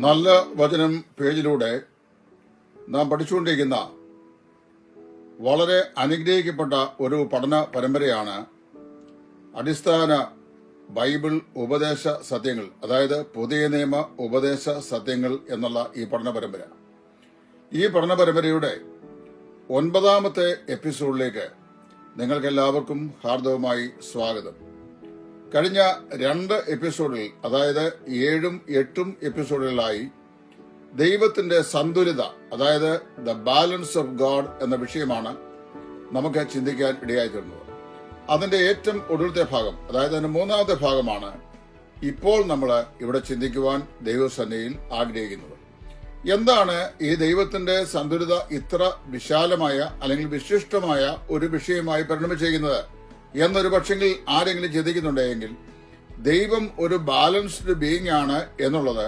നല്ല വചനം പേജിലൂടെ നാം പഠിച്ചുകൊണ്ടിരിക്കുന്ന വളരെ അനുഗ്രഹിക്കപ്പെട്ട ഒരു പഠന പരമ്പരയാണ് അടിസ്ഥാന ബൈബിൾ ഉപദേശ സത്യങ്ങൾ, അതായത് പുതിയ നിയമ ഉപദേശ സത്യങ്ങൾ എന്നുള്ള ഈ പഠന പരമ്പര. ഈ പഠന പരമ്പരയുടെ 9ാമത്തെ എപ്പിസോഡിലേക്ക് നിങ്ങൾക്കെല്ലാവർക്കും ഹാർദവമായി സ്വാഗതം. കഴിഞ്ഞ 2 എപ്പിസോഡിൽ, അതായത് 7ഉം 8ഉം എപ്പിസോഡുകളിലായി ദൈവത്തിന്റെ സന്തുലിത, അതായത് ദ ബാലൻസ് ഓഫ് ഗോഡ് എന്ന വിഷയമാണ് നമുക്ക് ചിന്തിക്കാൻ ഇടയായി തീർന്നത്. അതിന്റെ ഏറ്റവും ഒടുവിലത്തെ ഭാഗം, അതായത് അതിന്റെ 3ാമത്തെ ഭാഗമാണ് ഇപ്പോൾ നമ്മൾ ഇവിടെ ചിന്തിക്കുവാൻ ദൈവസന്നിധിയിൽ ആഗ്രഹിക്കുന്നത്. എന്താണ് ഈ ദൈവത്തിന്റെ സന്തുലിത ഇത്ര വിശാലമായ അല്ലെങ്കിൽ വിശിഷ്ടമായ ഒരു വിഷയമായി പരിണമിച്ചിരിക്കുന്നത് എന്നൊരു പക്ഷെങ്കിൽ ആരെങ്കിലും ചിന്തിക്കുന്നുണ്ടെങ്കിൽ, ദൈവം ഒരു ബാലൻസ്ഡ് ബീയിങ് ആണ് എന്നുള്ളത്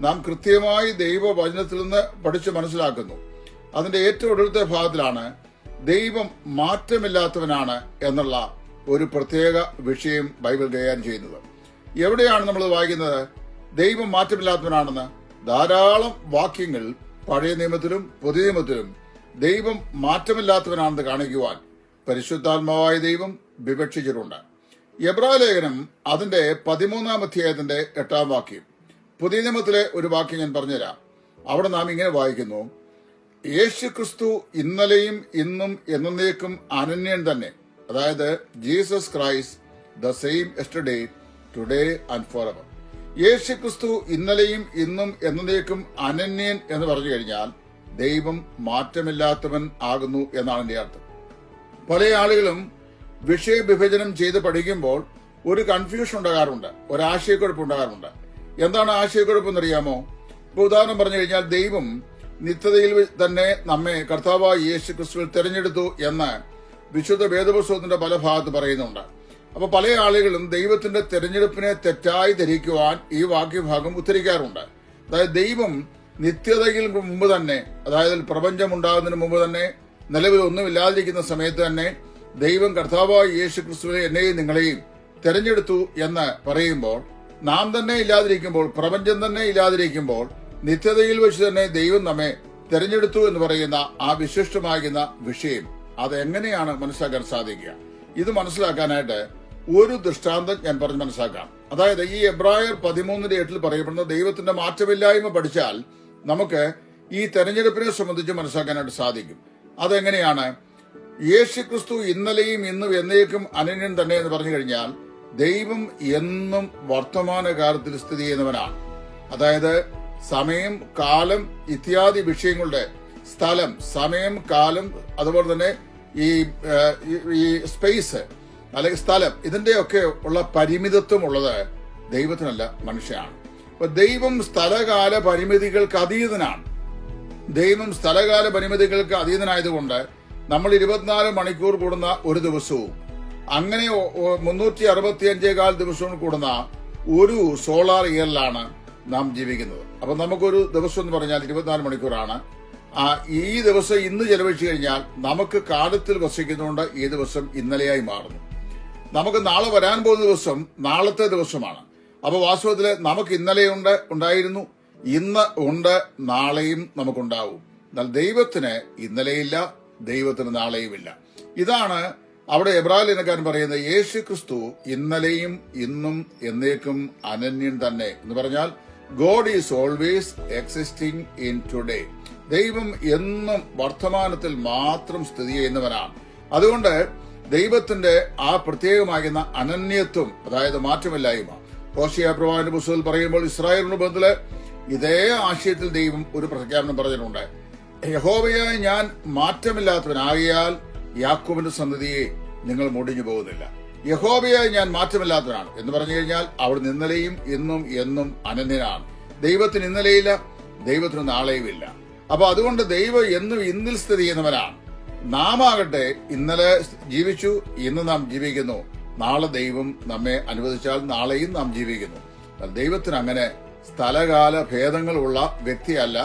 നാം കൃത്യമായി ദൈവവചനത്തിൽ നിന്ന് പഠിച്ച് മനസ്സിലാക്കുന്നു. അതിന്റെ ഏറ്റവും ഒടുവിലത്തെ ഭാഗത്തിലാണ് ദൈവം മാറ്റമില്ലാത്തവനാണ് എന്നുള്ള ഒരു പ്രത്യേക വിഷയം ബൈബിൾ കൈകാര്യം ചെയ്യുന്നത്. എവിടെയാണ് നമ്മൾ വായിക്കുന്നത് ദൈവം മാറ്റമില്ലാത്തവനാണെന്ന്? ധാരാളം വാക്യങ്ങൾ പഴയ നിയമത്തിലും പുതിയ നിയമത്തിലും ദൈവം മാറ്റമില്ലാത്തവനാണെന്ന് കാണിക്കുവാൻ പരിശുദ്ധാത്മാവായ ദൈവം വിവക്ഷിച്ചിട്ടുണ്ട്. എബ്രായ ലേഖനം അതിന്റെ 13ാം അധ്യായത്തിന്റെ 8ാം വാക്യം, പുതിയ നിയമത്തിലെ ഒരു വാക്യം ഞാൻ പറഞ്ഞുതരാം. അവിടെ നാം ഇങ്ങനെ വായിക്കുന്നു: യേശു ക്രിസ്തു ഇന്നലെയും ഇന്നും എന്നേക്കും അനന്യൻ തന്നെ. അതായത് Jesus Christ the same yesterday today and forever. Yeshu Kristu ഇന്നലെയും ഇന്നും എന്നേക്കും അനന്യൻ എന്ന് പറഞ്ഞു കഴിഞ്ഞാൽ ദൈവം മാറ്റമില്ലാത്തവൻ ആകുന്നു എന്നാണ് എന്റെ അർത്ഥം. പല ആളുകളും വിഷയവിഭജനം ചെയ്ത് പഠിക്കുമ്പോൾ ഒരു കൺഫ്യൂഷൻ ഉണ്ടാകാറുണ്ട്, ഒരാശയക്കുഴപ്പം ഉണ്ടാകാറുണ്ട്. എന്താണ് ആശയക്കുഴപ്പമെന്നറിയാമോ? ഇപ്പൊ ഉദാഹരണം പറഞ്ഞു കഴിഞ്ഞാൽ, ദൈവം നിത്യതയിൽ തന്നെ നമ്മെ കർത്താവായ യേശു ക്രിസ്തുവിൽ തെരഞ്ഞെടുത്തു എന്ന് വിശുദ്ധ വേദപുസ്തകത്തിന്റെ പല ഭാഗത്ത് പറയുന്നുണ്ട്. അപ്പൊ പല ആളുകളും ദൈവത്തിന്റെ തെരഞ്ഞെടുപ്പിനെ തെറ്റായി ധരിക്കുവാൻ ഈ വാക്യഭാഗം ഉദ്ധരിക്കാറുണ്ട്. അതായത് ദൈവം നിത്യതയിൽ മുമ്പ് തന്നെ, അതായത് പ്രപഞ്ചം ഉണ്ടാകുന്നതിന് മുമ്പ് തന്നെ, നിലവിൽ ഒന്നുമില്ലാതിരിക്കുന്ന സമയത്ത് തന്നെ ദൈവം കർത്താവായ യേശു ക്രിസ്തുവിനെ എന്നെയും നിങ്ങളെയും തെരഞ്ഞെടുത്തു എന്ന് പറയുമ്പോൾ, നാം തന്നെ ഇല്ലാതിരിക്കുമ്പോൾ, പ്രപഞ്ചം തന്നെ ഇല്ലാതിരിക്കുമ്പോൾ, നിത്യതയിൽ വെച്ച് തന്നെ ദൈവം നമ്മെ തെരഞ്ഞെടുത്തു എന്ന് പറയുന്ന ആ വിശിഷ്ടമാകുന്ന വിഷയം അതെങ്ങനെയാണ് മനസ്സിലാക്കാൻ സാധിക്കുക? ഇത് മനസ്സിലാക്കാനായിട്ട് ഒരു ദൃഷ്ടാന്തം ഞാൻ പറഞ്ഞ് മനസ്സിലാക്കാം. അതായത് ഈ എബ്രായർ 13:8 പറയപ്പെടുന്ന ദൈവത്തിന്റെ മാറ്റമില്ലായ്മ പഠിച്ചാൽ നമുക്ക് ഈ തെരഞ്ഞെടുപ്പിനെ സംബന്ധിച്ച് മനസ്സിലാക്കാനായിട്ട് സാധിക്കും. അതെങ്ങനെയാണ്? യേശു ക്രിസ്തു ഇന്നലെയും ഇന്നും എന്നേക്കും അനന്യൻ തന്നെ എന്ന് പറഞ്ഞു കഴിഞ്ഞാൽ ദൈവം എന്നും വർത്തമാനകാലത്തിൽ സ്ഥിതി ചെയ്യുന്നവനാണ്. അതായത് സമയം, കാലം ഇത്യാദി വിഷയങ്ങളുടെ സ്ഥലം, സമയം, കാലം, അതുപോലെ തന്നെ ഈ സ്പേസ് അല്ലെങ്കിൽ സ്ഥലം, ഇതിന്റെയൊക്കെ ഉള്ള പരിമിതത്വം ഉള്ളത് ദൈവത്തിനല്ല, മനുഷ്യനാണ്. അപ്പൊ ദൈവം സ്ഥലകാല പരിമിതികൾക്ക് അതീതനാണ്. ദൈവം സ്ഥലകാല പരിമിതികൾക്ക് അതീതനായതുകൊണ്ട് നമ്മൾ 24 മണിക്കൂർ കൂടുന്ന ഒരു ദിവസവും, അങ്ങനെ 365 ദിവസവും കൂടുന്ന ഒരു സോളാർ ഇയറിലാണ് നാം ജീവിക്കുന്നത്. അപ്പൊ നമുക്കൊരു ദിവസം എന്ന് പറഞ്ഞാൽ 24 മണിക്കൂറാണ്. ഈ ദിവസം ഇന്ന് ചെലവഴിച്ചു കഴിഞ്ഞാൽ നമുക്ക് കാലത്തിൽ വസിക്കുന്നതുകൊണ്ട് ഈ ദിവസം ഇന്നലെയായി മാറുന്നു. നമുക്ക് നാളെ വരാൻ പോകുന്ന ദിവസം നാളത്തെ ദിവസമാണ്. അപ്പൊ വാസ്തവത്തില് നമുക്ക് ഇന്നലെ ഉണ്ടായിരുന്നു, ഇന്ന് ഉണ്ട്, നാളെയും നമുക്കുണ്ടാവും. എന്നാൽ ദൈവത്തിന് ഇന്നലെയില്ല, ദൈവത്തിന് നാളെയുമില്ല. ഇതാണ് അവിടെ എബ്രായ ലേഖനക്കാരൻ പറയുന്നത്. യേശു ക്രിസ്തു ഇന്നലെയും ഇന്നും എന്നേക്കും അനന്യൻ തന്നെ എന്ന് പറഞ്ഞാൽ God is always existing in today. ദൈവം എന്നും വർത്തമാനത്തിൽ മാത്രം സ്ഥിതി ചെയ്യുന്നവനാണ്. അതുകൊണ്ട് ദൈവത്തിന്റെ ആ പ്രത്യേകമാകുന്ന അനന്യത്വം, അതായത് മാറ്റമില്ലായ്മ, ഹോശേയ പ്രവാചകന്റെ പുസ്തകത്തിൽ പറയുമ്പോൾ ഇസ്രായേലിന്റെ ബന്ധത്തില് ഇതേ ആശയത്തിൽ ദൈവം ഒരു പ്രഖ്യാപനം പറഞ്ഞിട്ടുണ്ട്: യഹോവയായ ഞാൻ മാറ്റമില്ലാത്തവനാകിയാൽ യാക്കോബിന്റെ സന്തതിയെ നിങ്ങൾ മുടിഞ്ഞു പോകുന്നില്ല. യഹോവയായ ഞാൻ മാറ്റമില്ലാത്തവനാണ് എന്ന് പറഞ്ഞു കഴിഞ്ഞാൽ അവിടുന്ന് ഇന്നലെയും ഇന്നും എന്നും അനന്യനാണ്. ദൈവത്തിന് ഇന്നലെയില്ല, ദൈവത്തിന് നാളെയുമില്ല. അപ്പൊ അതുകൊണ്ട് ദൈവം എന്നും ഇന്നിൽ സ്ഥിതി ചെയ്യുന്നവനാണ്. നാം ആകട്ടെ ഇന്നലെ ജീവിച്ചു, ഇന്ന് നാം ജീവിക്കുന്നു. നാളെ ദൈവം നമ്മെ അനുവദിച്ചാൽ നാളെയും നാം ജീവിക്കുന്നു. ദൈവത്തിന് അങ്ങനെ സ്ഥലകാല ഭേദങ്ങളുള്ള വ്യക്തിയല്ല.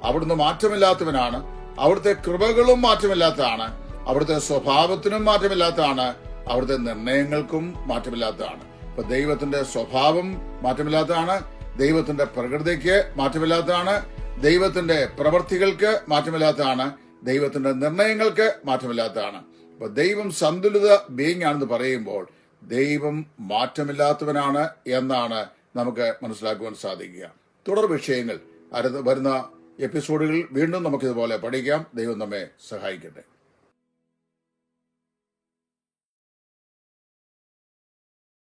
അവിടുന്ന് മാറ്റമില്ലാത്തവനാണ്. അവിടുത്തെ കൃപകളും മാറ്റമില്ലാത്തതാണ്. അവിടുത്തെ സ്വഭാവത്തിനും മാറ്റമില്ലാത്തതാണ്. അവിടുത്തെ നിർണയങ്ങൾക്കും മാറ്റമില്ലാത്തതാണ്. ഇപ്പൊ ദൈവത്തിന്റെ സ്വഭാവം മാറ്റമില്ലാത്തതാണ്, ദൈവത്തിന്റെ പ്രകൃതിക്ക് മാറ്റമില്ലാത്തതാണ്, ദൈവത്തിന്റെ പ്രവൃത്തികൾക്ക് മാറ്റമില്ലാത്തതാണ്, ദൈവത്തിന്റെ നിർണയങ്ങൾക്ക് മാറ്റമില്ലാത്തതാണ്. അപ്പൊ ദൈവം സന്തുലിത ബീയിങ് ആണെന്ന് പറയുമ്പോൾ ദൈവം മാറ്റമില്ലാത്തവനാണ് എന്നാണ് നമുക്ക് മനസ്സിലാക്കുവാൻ സാധിക്കുക. തുടർ വിഷയങ്ങൾ വരുന്ന എപ്പിസോഡുകളിൽ വീണ്ടും നമുക്കിതുപോലെ പഠിക്കാം. ദൈവം നമ്മെ സഹായിക്കട്ടെ.